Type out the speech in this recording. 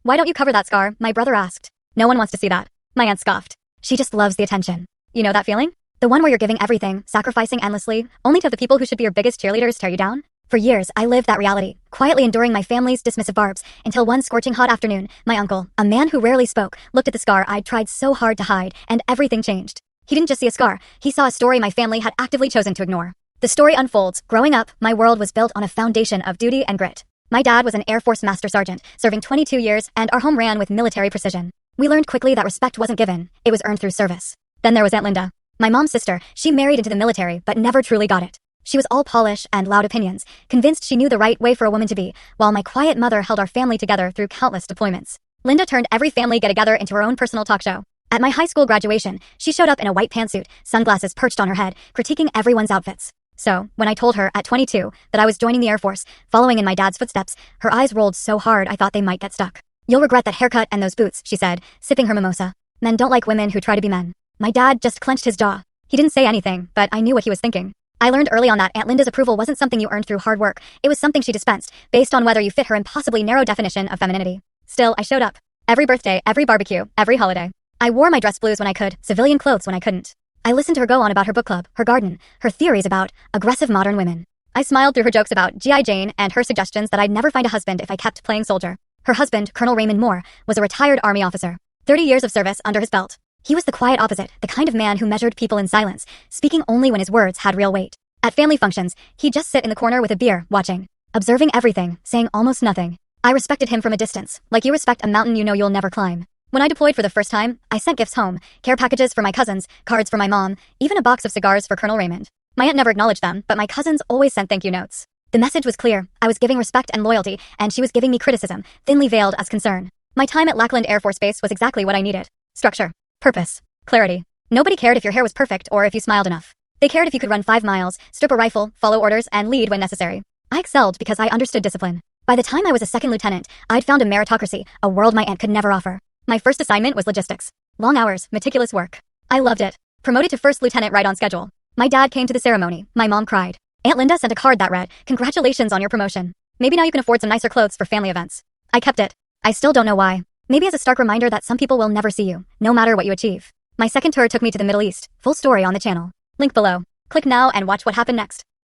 Why don't you cover that scar? My brother asked. No one wants to see that. My aunt scoffed. She just loves the attention. You know that feeling? The one where you're giving everything, sacrificing endlessly, only to have the people who should be your biggest cheerleaders tear you down? For years, I lived that reality, quietly enduring my family's dismissive barbs, until one scorching hot afternoon, my uncle, a man who rarely spoke, looked at the scar I'd tried so hard to hide, and everything changed. He didn't just see a scar, he saw a story my family had actively chosen to ignore. The story unfolds. Growing up, my world was built on a foundation of duty and grit. My dad was an Air Force Master Sergeant, serving 22 years, and our home ran with military precision. We learned quickly that respect wasn't given, it was earned through service. Then there was Aunt Linda. My mom's sister. She married into the military, but never truly got it. She was all polish and loud opinions, convinced she knew the right way for a woman to be, while my quiet mother held our family together through countless deployments. Linda turned every family get-together into her own personal talk show. At my high school graduation, she showed up in a white pantsuit, sunglasses perched on her head, critiquing everyone's outfits. So, when I told her, at 22, that I was joining the Air Force, following in my dad's footsteps, her eyes rolled so hard I thought they might get stuck. You'll regret that haircut and those boots, she said, sipping her mimosa. Men don't like women who try to be men. My dad just clenched his jaw. He didn't say anything, but I knew what he was thinking. I learned early on that Aunt Linda's approval wasn't something you earned through hard work, it was something she dispensed, based on whether you fit her impossibly narrow definition of femininity. Still, I showed up. Every birthday, every barbecue, every holiday. I wore my dress blues when I could, civilian clothes when I couldn't. I listened to her go on about her book club, her garden, her theories about aggressive modern women. I smiled through her jokes about G.I. Jane and her suggestions that I'd never find a husband if I kept playing soldier. Her husband, Colonel Raymond Moore, was a retired Army officer. 30 years of service under his belt. He was the quiet opposite, the kind of man who measured people in silence, speaking only when his words had real weight. At family functions, he'd just sit in the corner with a beer, watching, observing everything, saying almost nothing. I respected him from a distance, like you respect a mountain you know you'll never climb. When I deployed for the first time, I sent gifts home, care packages for my cousins, cards for my mom, even a box of cigars for Colonel Raymond. My aunt never acknowledged them, but my cousins always sent thank you notes. The message was clear. I was giving respect and loyalty, and she was giving me criticism, thinly veiled as concern. My time at Lackland Air Force Base was exactly what I needed. Structure. Purpose. Clarity. Nobody cared if your hair was perfect or if you smiled enough. They cared if you could run 5 miles, strip a rifle, follow orders, and lead when necessary. I excelled because I understood discipline. By the time I was a second lieutenant, I'd found a meritocracy, a world my aunt could never offer. My first assignment was logistics. Long hours, meticulous work. I loved it. Promoted to first lieutenant right on schedule. My dad came to the ceremony. My mom cried. Aunt Linda sent a card that read, "Congratulations on your promotion. Maybe now you can afford some nicer clothes for family events." I kept it. I still don't know why. Maybe as a stark reminder that some people will never see you, no matter what you achieve. My second tour took me to the Middle East. Full story on the channel. Link below. Click now and watch what happened next.